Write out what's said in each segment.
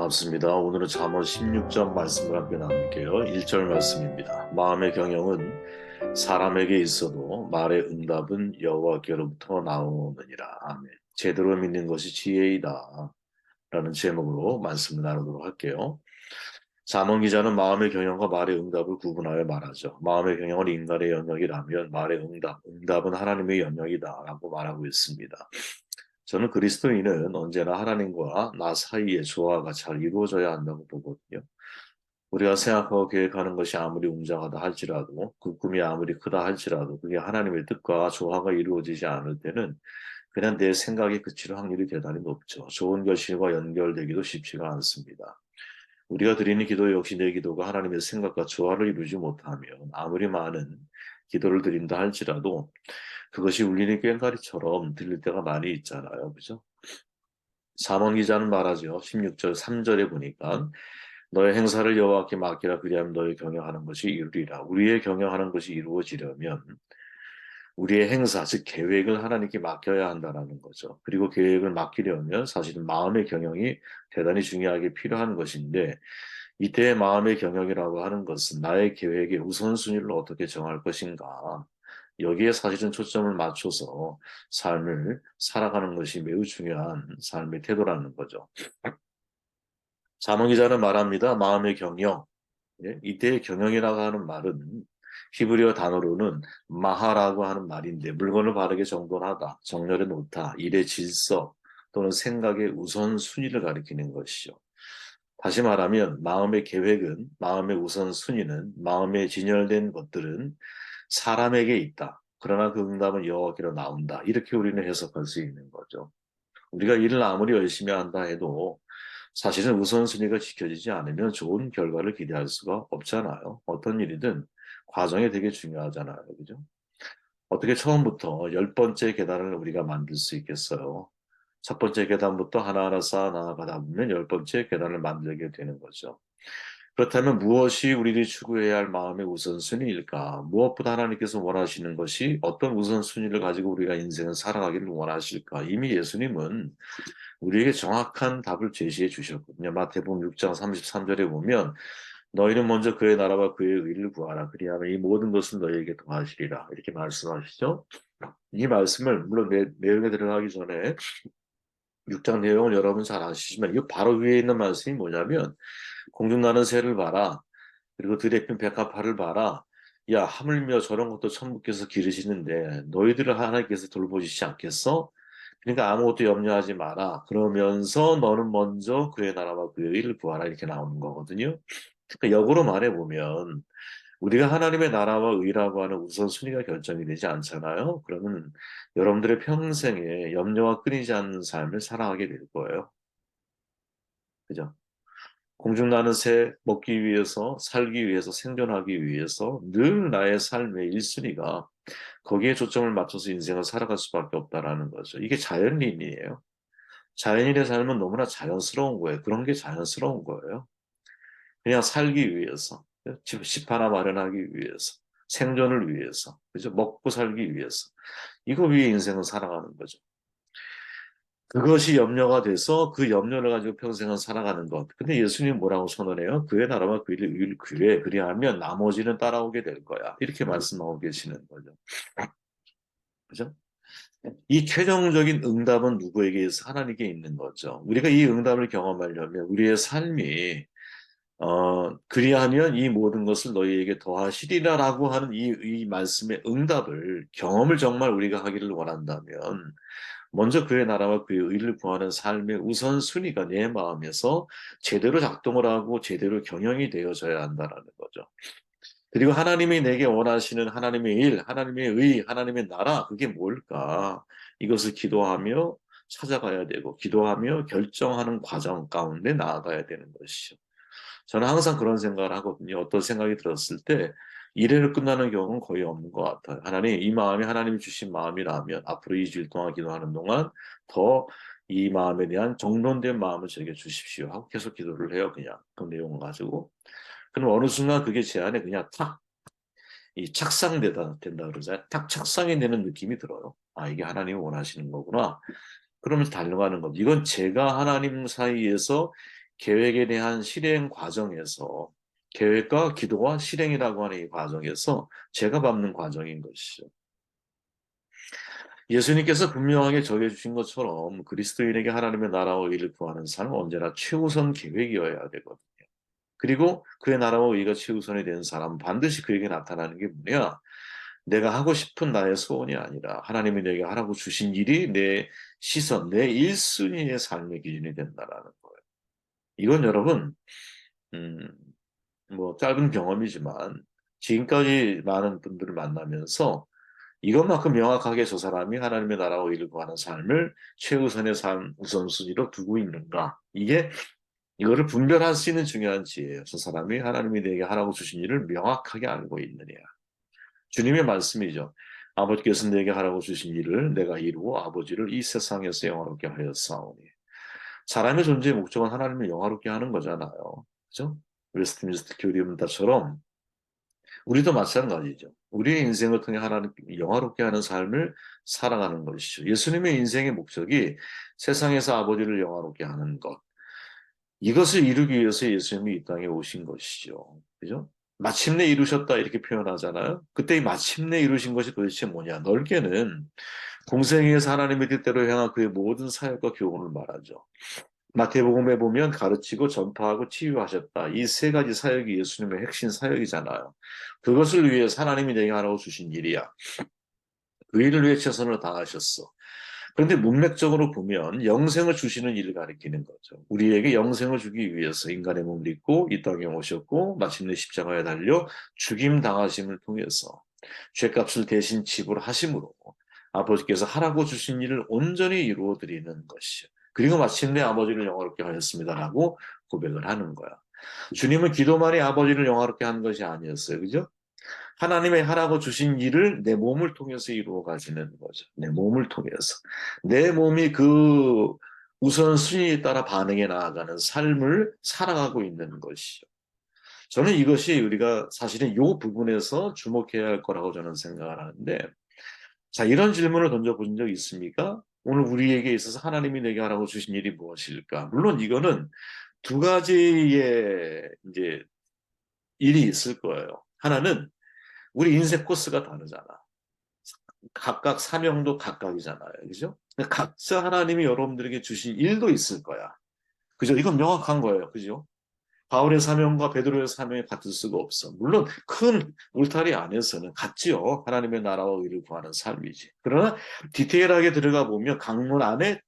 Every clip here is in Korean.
반갑습니다. 오늘은 잠언 16장 말씀을 함께 나눌게요. 1절 말씀입니다. 마음의 경영은 사람에게 있어도 말의 응답은 여호와께로부터 나오느니라. 아멘. 제대로 믿는 것이 지혜이다. 라는 제목으로 말씀을 나누도록 할게요. 잠언 기자는 마음의 경영과 말의 응답을 구분하여 말하죠. 마음의 경영은 인간의 영역이라면 말의 응답은 하나님의 영역이다라고 말하고 있습니다. 저는 그리스도인은 언제나 하나님과 나 사이의 조화가 잘 이루어져야 한다고 보거든요. 우리가 생각하고 계획하는 것이 아무리 웅장하다 할지라도, 그 꿈이 아무리 크다 할지라도, 그게 하나님의 뜻과 조화가 이루어지지 않을 때는 그냥 내 생각에 그칠 확률이 대단히 높죠. 좋은 결실과 연결되기도 쉽지가 않습니다. 우리가 드리는 기도 역시 내 기도가 하나님의 생각과 조화를 이루지 못하면 아무리 많은 기도를 드린다 할지라도 그것이 울리는 꽹과리처럼 들릴 때가 많이 있잖아요. 그죠? 사몬 기자는 말하죠. 16절 3절에 보니까 너의 행사를 여호와께 맡기라 그리하면 너의 경영하는 것이 이루리라. 우리의 경영하는 것이 이루어지려면 우리의 행사, 즉 계획을 하나님께 맡겨야 한다는 거죠. 그리고 계획을 맡기려면 사실은 마음의 경영이 대단히 중요하게 필요한 것인데 이때의 마음의 경영이라고 하는 것은 나의 계획의 우선순위를 어떻게 정할 것인가. 여기에 사실은 초점을 맞춰서 삶을 살아가는 것이 매우 중요한 삶의 태도라는 거죠. 자문 기자는 말합니다. 마음의 경영. 예? 이때의 경영이라고 하는 말은 히브리어 단어로는 마하라고 하는 말인데 물건을 바르게 정돈하다, 정렬해 놓다, 일의 질서 또는 생각의 우선순위를 가리키는 것이죠. 다시 말하면 마음의 계획은, 마음의 우선순위는, 마음에 진열된 것들은 사람에게 있다. 그러나 그 응답은 여호와께로 나온다. 이렇게 우리는 해석할 수 있는 거죠. 우리가 일을 아무리 열심히 한다 해도 사실은 우선순위가 지켜지지 않으면 좋은 결과를 기대할 수가 없잖아요. 어떤 일이든 과정이 되게 중요하잖아요. 그죠? 어떻게 처음부터 열 번째 계단을 우리가 만들 수 있겠어요? 첫 번째 계단부터 하나하나 쌓아 나가다 보면 열 번째 계단을 만들게 되는 거죠. 그렇다면 무엇이 우리들이 추구해야 할 마음의 우선순위일까? 무엇보다 하나님께서 원하시는 것이 어떤 우선순위를 가지고 우리가 인생을 살아가기를 원하실까? 이미 예수님은 우리에게 정확한 답을 제시해 주셨거든요. 마태복음 6장 33절에 보면 너희는 먼저 그의 나라와 그의 의를 구하라. 그리하면 이 모든 것을 너희에게 더하시리라. 이렇게 말씀하시죠. 이 말씀을 물론 내용에 들어가기 전에 6장 내용을 여러분 잘 아시지만 이 바로 위에 있는 말씀이 뭐냐면 공중나는 새를 봐라. 그리고 들에 핀 백합화를 봐라. 야, 하물며 저런 것도 천부께서 기르시는데 너희들을 하나님께서 돌보시지 않겠어? 그러니까 아무것도 염려하지 마라. 그러면서 너는 먼저 그의 나라와 그의 의를 구하라. 이렇게 나오는 거거든요. 그러니까 역으로 말해보면 우리가 하나님의 나라와 의라고 하는 우선순위가 결정이 되지 않잖아요. 그러면 여러분들의 평생에 염려가 끊이지 않는 삶을 살아가게 될 거예요. 그죠? 공중나는 새 먹기 위해서, 살기 위해서, 생존하기 위해서 늘 나의 삶의 1순위가 거기에 초점을 맞춰서 인생을 살아갈 수밖에 없다라는 거죠. 이게 자연인이에요. 자연인의 삶은 너무나 자연스러운 거예요. 그런 게 자연스러운 거예요. 그냥 살기 위해서, 집 하나 마련하기 위해서, 생존을 위해서, 그죠? 먹고 살기 위해서. 이거 위에 인생을 살아가는 거죠. 그것이 염려가 돼서 그 염려를 가지고 평생을 살아가는 것. 근데 예수님 뭐라고 선언해요? 그의 나라와 그의 의를 구해. 그리하면 나머지는 따라오게 될 거야. 이렇게 말씀하고 계시는 거죠. 그죠? 이 최종적인 응답은 누구에게 있어? 하나님께 있는 거죠. 우리가 이 응답을 경험하려면 우리의 삶이 그리하면 이 모든 것을 너희에게 더하시리라라고 하는 이 말씀의 응답을 경험을 정말 우리가 하기를 원한다면 먼저 그의 나라와 그의 의를 구하는 삶의 우선순위가 내 마음에서 제대로 작동을 하고 제대로 경영이 되어져야 한다는 거죠. 그리고 하나님이 내게 원하시는 하나님의 일, 하나님의 의, 하나님의 나라, 그게 뭘까? 이것을 기도하며 찾아가야 되고, 기도하며 결정하는 과정 가운데 나아가야 되는 것이죠. 저는 항상 그런 생각을 하거든요. 어떤 생각이 들었을 때, 이래로 끝나는 경우는 거의 없는 것 같아요. 하나님, 이 마음이 하나님이 주신 마음이라면, 앞으로 2주일 동안 기도하는 동안 더 이 마음에 대한 정돈된 마음을 저에게 주십시오 하고 계속 기도를 해요, 그냥. 그 내용을 가지고. 그럼 어느 순간 그게 제 안에 그냥 탁, 된다 그러잖아요. 탁 착상이 되는 느낌이 들어요. 아, 이게 하나님이 원하시는 거구나. 그러면서 달려가는 겁니다. 이건 제가 하나님 사이에서 계획에 대한 실행 과정에서 계획과 기도와 실행이라고 하는 이 과정에서 제가 밟는 과정인 것이죠. 예수님께서 분명하게 정해주신 것처럼 그리스도인에게 하나님의 나라와 의를 구하는 삶은 언제나 최우선 계획이어야 되거든요. 그리고 그의 나라와 의가 최우선이 된 사람은 반드시 그에게 나타나는 게 뭐냐? 내가 하고 싶은 나의 소원이 아니라 하나님이 내게 하라고 주신 일이 내 시선, 내 1순위의 삶의 기준이 된다라는 거예요. 이건 여러분, 음, 뭐 짧은 경험이지만 지금까지 많은 분들을 만나면서 이것만큼 명확하게 저 사람이 하나님의 나라와 의를 구하는 삶을 최우선의 삶 우선순위로 두고 있는가? 이거를 분별할 수 있는 중요한 지혜예요. 저 사람이 하나님이 내게 하라고 주신 일을 명확하게 알고 있느냐. 주님의 말씀이죠. 아버지께서 내게 하라고 주신 일을 내가 이루어 아버지를 이 세상에서 영화롭게 하였사오니. 사람의 존재의 목적은 하나님을 영화롭게 하는 거잖아요. 그죠? 웨스트민스터 교리문답처럼 우리도 마찬가지죠. 우리의 인생을 통해 하나님 영화롭게 하는 삶을 살아가는 것이죠. 예수님의 인생의 목적이 세상에서 아버지를 영화롭게 하는 것. 이것을 이루기 위해서 예수님이 이 땅에 오신 것이죠. 그죠? 마침내 이루셨다 이렇게 표현하잖아요. 그때 이 마침내 이루신 것이 도대체 뭐냐? 넓게는 공생애에서 하나님의 뜻대로 향한 그의 모든 사역과 교훈을 말하죠. 마태복음에 보면 가르치고 전파하고 치유하셨다. 이 세 가지 사역이 예수님의 핵심 사역이잖아요. 그것을 위해 하나님이 내게 하라고 주신 일이야. 그 일을 위해 최선을 다하셨어. 그런데 문맥적으로 보면 영생을 주시는 일을 가리키는 거죠. 우리에게 영생을 주기 위해서 인간의 몸을 입고 이 땅에 오셨고 마침내 십자가에 달려 죽임 당하심을 통해서 죄값을 대신 지불하심으로 아버지께서 하라고 주신 일을 온전히 이루어 드리는 것이죠. 그리고 마침내 아버지를 영화롭게 하였습니다라고 고백을 하는 거야. 주님은 기도만이 아버지를 영화롭게 하는 것이 아니었어요. 그죠? 하나님의 하라고 주신 일을 내 몸을 통해서 이루어 가시는 거죠. 내 몸을 통해서. 내 몸이 그 우선순위에 따라 반응해 나아가는 삶을 살아가고 있는 것이죠. 저는 이것이 우리가 사실은 이 부분에서 주목해야 할 거라고 저는 생각을 하는데, 자, 이런 질문을 던져본 적 있습니까? 오늘 우리에게 있어서 하나님이 내게 하라고 주신 일이 무엇일까? 물론 이거는 두 가지의 이제 일이 있을 거예요. 하나는 우리 인생 코스가 다르잖아. 각각 사명도 각각이잖아요. 그죠? 각자 하나님이 여러분들에게 주신 일도 있을 거야. 그죠? 이건 명확한 거예요. 그죠? 바울의 사명과 베드로의 사명이 같을 수가 없어. 물론 큰 울타리 안에서는 같지요. 하나님의 나라와 의를 구하는 삶이지. 그러나 디테일하게 들어가 보면 강론 안에,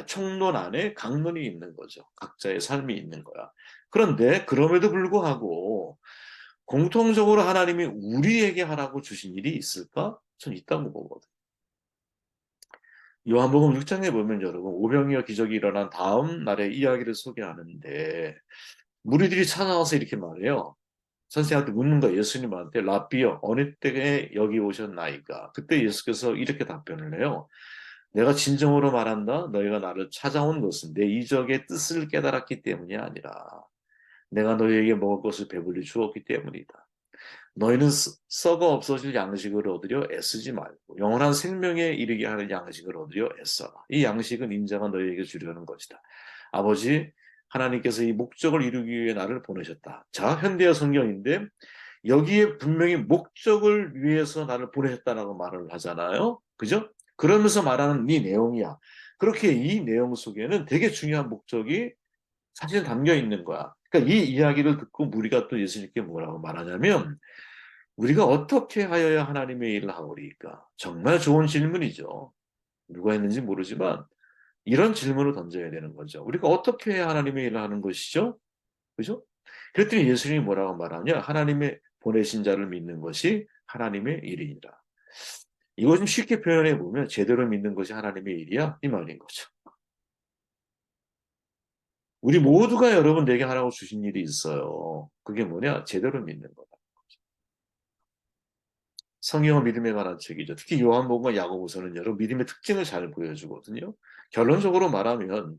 총론 안에 강론이 있는 거죠. 각자의 삶이 있는 거야. 그런데 그럼에도 불구하고 공통적으로 하나님이 우리에게 하라고 주신 일이 있을까? 전 있다고 보거든. 요한복음 6장에 보면 여러분 오병이어 기적이 일어난 다음 날의 이야기를 소개하는데 무리들이 찾아와서 이렇게 말해요. 선생님한테 묻는 거예요. 예수님한테 라비어 어느 때에 여기 오셨나이까? 그때 예수께서 이렇게 답변을 해요. 내가 진정으로 말한다. 너희가 나를 찾아온 것은 내 이적의 뜻을 깨달았기 때문이 아니라 내가 너희에게 먹을 것을 배불리 주었기 때문이다. 너희는 썩어 없어질 양식을 얻으려 애쓰지 말고 영원한 생명에 이르게 하는 양식을 얻으려 애써라. 이 양식은 인자가 너희에게 주려는 것이다. 아버지 하나님께서 이 목적을 이루기 위해 나를 보내셨다. 자, 현대어 성경인데 여기에 분명히 목적을 위해서 나를 보내셨다라고 말을 하잖아요. 그죠? 그러면서 말하는 이 내용이야. 그렇게 이 내용 속에는 되게 중요한 목적이 사실 담겨 있는 거야. 그러니까 이 이야기를 듣고 우리가 또 예수님께 뭐라고 말하냐면 우리가 어떻게 하여야 하나님의 일을 하오리까? 정말 좋은 질문이죠. 누가 했는지 모르지만 이런 질문을 던져야 되는 거죠. 우리가 어떻게 해야 하나님의 일을 하는 것이죠? 그죠? 그랬더니 예수님이 뭐라고 말하냐? 하나님의 보내신 자를 믿는 것이 하나님의 일이니라. 이거 좀 쉽게 표현해 보면 제대로 믿는 것이 하나님의 일이야 이 말인 거죠. 우리 모두가 여러분 내게 하라고 주신 일이 있어요. 그게 뭐냐? 제대로 믿는 거다. 성경은 믿음에 관한 책이죠. 특히 요한복음과 야고보서는 여러 믿음의 특징을 잘 보여주거든요. 결론적으로 말하면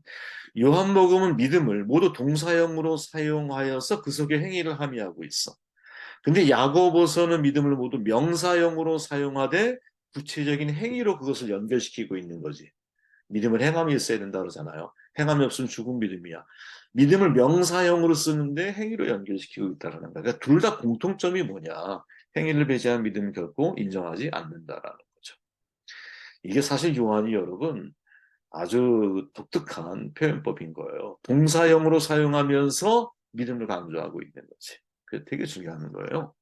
요한복음은 믿음을 모두 동사형으로 사용하여서 그 속에 행위를 함의하고 있어. 근데 야고보서는 믿음을 모두 명사형으로 사용하되 구체적인 행위로 그것을 연결시키고 있는 거지. 믿음은 행함이 있어야 된다 그러잖아요. 행함이 없으면 죽은 믿음이야. 믿음을 명사형으로 쓰는데 행위로 연결시키고 있다는 거예요. 그러니까 둘 다 공통점이 뭐냐? 행위를 배제한 믿음은 결코 인정하지 않는다라는 거죠. 이게 사실 요한이 여러분 아주 독특한 표현법인 거예요. 동사형으로 사용하면서 믿음을 강조하고 있는 거지. 그게 되게 중요한 거예요.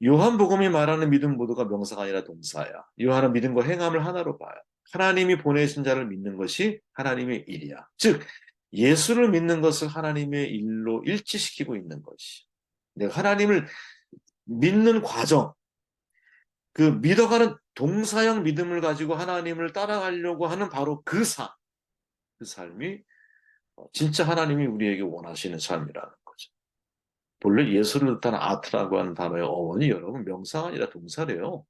요한복음이 말하는 믿음 모두가 명사가 아니라 동사야. 요한은 믿음과 행함을 하나로 봐요. 하나님이 보내신 자를 믿는 것이 하나님의 일이야. 즉 예수를 믿는 것을 하나님의 일로 일치시키고 있는 것이. 내가 하나님을 믿는 과정, 그 믿어가는 동사형 믿음을 가지고 하나님을 따라가려고 하는 바로 그 삶이 진짜 하나님이 우리에게 원하시는 삶이라는 거죠. 본래 예수를 뜻하는 아트라고 하는 단어의 어원이 여러분 명사가 아니라 동사래요.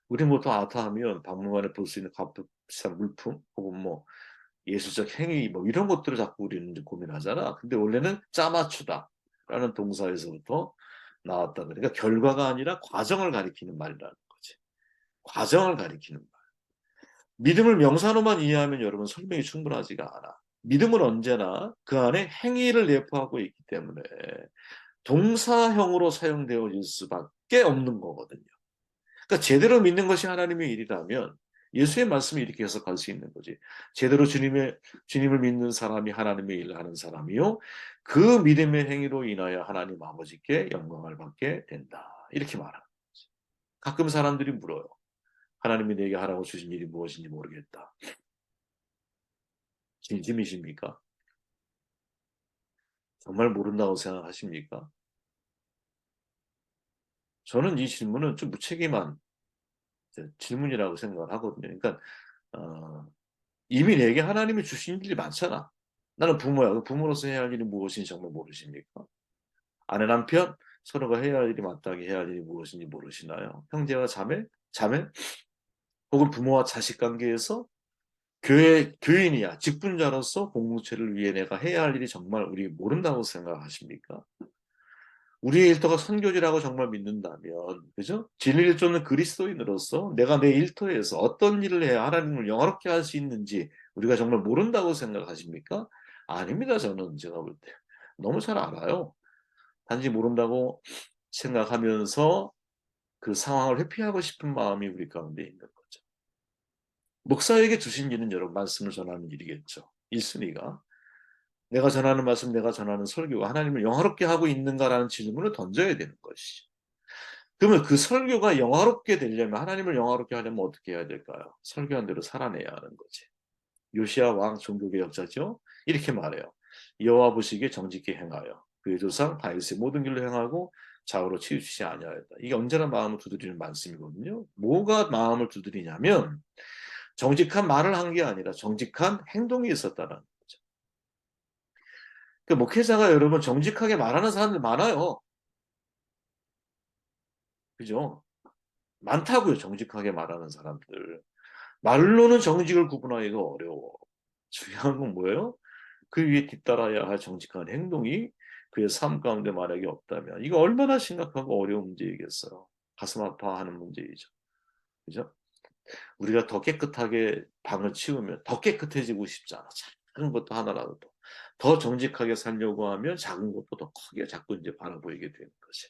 우리 보통 아트 하면 박물관에 볼 수 있는 값비싼 물품 혹은 뭐 예술적 행위 뭐 이런 것들을 자꾸 우리는 고민하잖아. 근데 원래는 짜맞추다라는 동사에서부터 나왔다. 그러니까 결과가 아니라 과정을 가리키는 말이라는 거지. 과정을 가리키는 말. 믿음을 명사로만 이해하면 여러분 설명이 충분하지가 않아. 믿음은 언제나 그 안에 행위를 내포하고 있기 때문에 동사형으로 사용되어질 수밖에 없는 거거든요. 그러니까 제대로 믿는 것이 하나님의 일이라면 예수의 말씀이 이렇게 해석할 수 있는 거지. 제대로 주님을 믿는 사람이 하나님의 일을 하는 사람이요. 그 믿음의 행위로 인하여 하나님 아버지께 영광을 받게 된다. 이렇게 말하는 거지. 가끔 사람들이 물어요. 하나님이 내게 하라고 주신 일이 무엇인지 모르겠다. 진심이십니까? 정말 모른다고 생각하십니까? 저는 이 질문은 좀 무책임한 질문이라고 생각을 하거든요. 그러니까 어, 이미 내게 하나님이 주신 일이 많잖아. 나는 부모야. 그 부모로서 해야 할 일이 무엇인지 정말 모르십니까? 아내 남편 서로가 해야 할 일이 마땅히 해야 할 일이 무엇인지 모르시나요? 형제와 자매 혹은 부모와 자식 관계에서 교인이야 직분자로서 공동체를 위해 내가 해야 할 일이 정말 우리 모른다고 생각하십니까? 우리의 일터가 선교지라고 정말 믿는다면, 그죠? 진리를 쫓는 그리스도인으로서 내가 내 일터에서 어떤 일을 해야 하나님을 영화롭게 할 수 있는지 우리가 정말 모른다고 생각하십니까? 아닙니다, 저는 제가 볼 때. 너무 잘 알아요. 단지 모른다고 생각하면서 그 상황을 회피하고 싶은 마음이 우리 가운데 있는 거죠. 목사에게 주신 일은 여러분 말씀을 전하는 일이겠죠. 1순위가. 내가 전하는 말씀, 내가 전하는 설교가 하나님을 영화롭게 하고 있는가라는 질문을 던져야 되는 것이죠. 그러면 그 설교가 영화롭게 되려면 하나님을 영화롭게 하려면 어떻게 해야 될까요? 설교한 대로 살아내야 하는 거지. 요시야 왕 종교개혁자죠. 이렇게 말해요. 여호와 보시기에 정직히 행하여 그의 조상 다윗의 모든 길로 행하고 좌우로 치우치지 아니하였다. 이게 언제나 마음을 두드리는 말씀이거든요. 뭐가 마음을 두드리냐면 정직한 말을 한 게 아니라 정직한 행동이 있었다는 거죠. 그 목회자가 여러분 정직하게 말하는 사람들 많아요. 그죠? 많다고요. 정직하게 말하는 사람들. 말로는 정직을 구분하기가 어려워. 중요한 건 뭐예요? 그 위에 뒤따라야 할 정직한 행동이 그의 삶 가운데 만약에 없다면 이거 얼마나 심각하고 어려운 문제이겠어요. 가슴 아파하는 문제이죠. 그죠? 우리가 더 깨끗하게 방을 치우면 더 깨끗해지고 싶잖아. 작은 것도 하나라도 더 정직하게 살려고 하면 작은 것도 더 크게 자꾸 이제 바라보이게 되는 거지.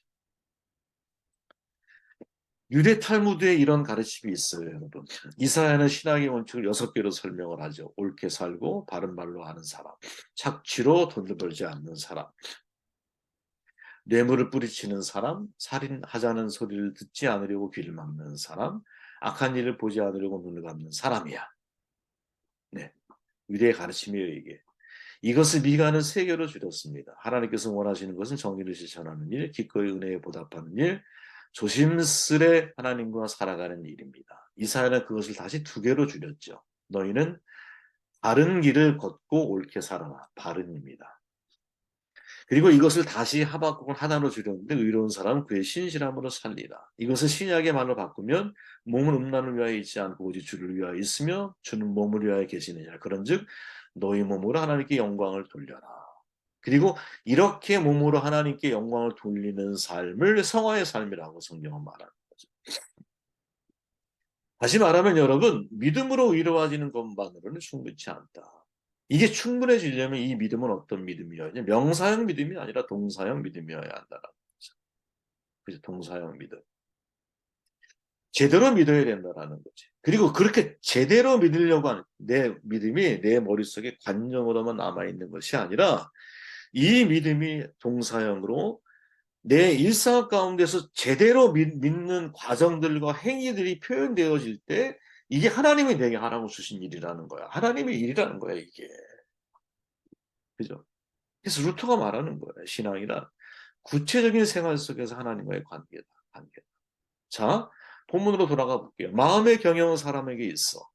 유대 탈무드에 이런 가르침이 있어요, 여러분. 이사야는 신학의 원칙을 6개로 설명을 하죠. 옳게 살고 바른 말로 하는 사람, 착취로 돈을 벌지 않는 사람, 뇌물을 뿌리치는 사람, 살인하자는 소리를 듣지 않으려고 귀를 막는 사람, 악한 일을 보지 않으려고 눈을 감는 사람이야. 네, 유대의 가르침이에요, 이게. 이것을 미가는 3개로 줄였습니다. 하나님께서 원하시는 것은 정의를 실천하는 일, 기꺼이 은혜에 보답하는 일, 조심스레 하나님과 살아가는 일입니다. 이사야는 그것을 다시 2개로 줄였죠. 너희는 바른 길을 걷고 옳게 살아라. 바른입니다. 그리고 이것을 다시 하박국을 하나로 줄였는데 의로운 사람은 그의 신실함으로 살리라. 이것을 신약의 말로 바꾸면 몸은 음란을 위하여 있지 않고 오직 주를 위하여 있으며 주는 몸을 위하여 계시느니라. 그런즉 너희 몸으로 하나님께 영광을 돌려라. 그리고 이렇게 몸으로 하나님께 영광을 돌리는 삶을 성화의 삶이라고 성경은 말하는 거죠. 다시 말하면 여러분, 믿음으로 의로워지는 것만으로는 충분치 않다. 이게 충분해지려면 이 믿음은 어떤 믿음이어야 냐 명사형 믿음이 아니라 동사형 믿음이어야 한다는 거죠. 그죠? 동사형 믿음. 제대로 믿어야 된다라는 거지. 그리고 그렇게 제대로 믿으려고 하는 내 믿음이 내 머릿속에 관념으로만 남아있는 것이 아니라 이 믿음이 동사형으로 내 일상 가운데서 제대로 믿는 과정들과 행위들이 표현되어질 때 이게 하나님이 내게 하라고 주신 일이라는 거야. 하나님의 일이라는 거야, 이게. 그죠? 그래서 루터가 말하는 거예요. 신앙이란 구체적인 생활 속에서 하나님과의 관계다. 관계. 자, 본문으로 돌아가 볼게요. 마음의 경영은 사람에게 있어.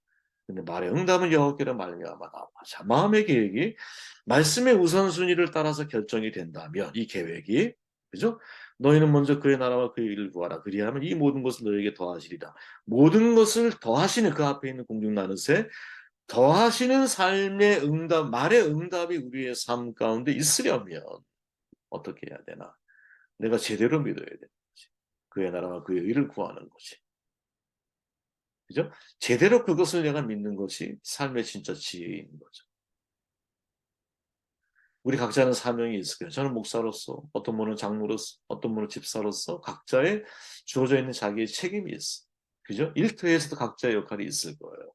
근데 말의 응답은 여호와께로 말미암아 나와. 자, 마음의 계획이 말씀의 우선순위를 따라서 결정이 된다면 이 계획이 그죠? 너희는 먼저 그의 나라와 그의 일을 구하라. 그리하면 이 모든 것을 너희에게 더하시리라. 모든 것을 더하시는 그 앞에 있는 공중 나누세 더하시는 삶의 응답, 말의 응답이 우리의 삶 가운데 있으려면 어떻게 해야 되나? 내가 제대로 믿어야 되는 거지. 그의 나라와 그의 의를 구하는 거지. 그죠? 제대로 그것을 내가 믿는 것이 삶의 진짜 지혜인 거죠. 우리 각자는 사명이 있을 거예요. 저는 목사로서, 어떤 분은 장로로서, 어떤 분은 집사로서 각자의 주어져 있는 자기의 책임이 있어. 그죠? 일터에서도 각자의 역할이 있을 거예요.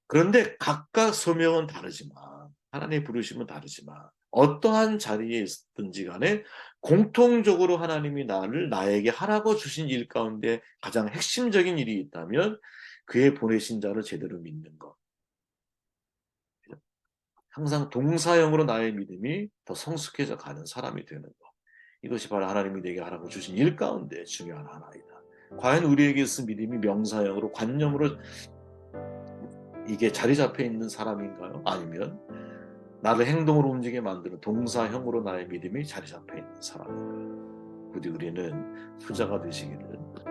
그런데 각각 소명은 다르지만, 하나님의 부르심은 다르지만, 어떠한 자리에 있든지 간에 공통적으로 하나님이 나에게 하라고 주신 일 가운데 가장 핵심적인 일이 있다면 그의 보내신 자를 제대로 믿는 것. 항상 동사형으로 나의 믿음이 더 성숙해져 가는 사람이 되는 것. 이것이 바로 하나님이 내게 하라고 주신 일 가운데 중요한 하나이다. 과연 우리에게 있은 믿음이 명사형으로 관념으로 이게 자리 잡혀 있는 사람인가요? 아니면 나를 행동으로 움직이게 만드는 동사형으로 나의 믿음이 자리 잡혀 있는 사람인가요? 부디 우리는 후자가 되시기를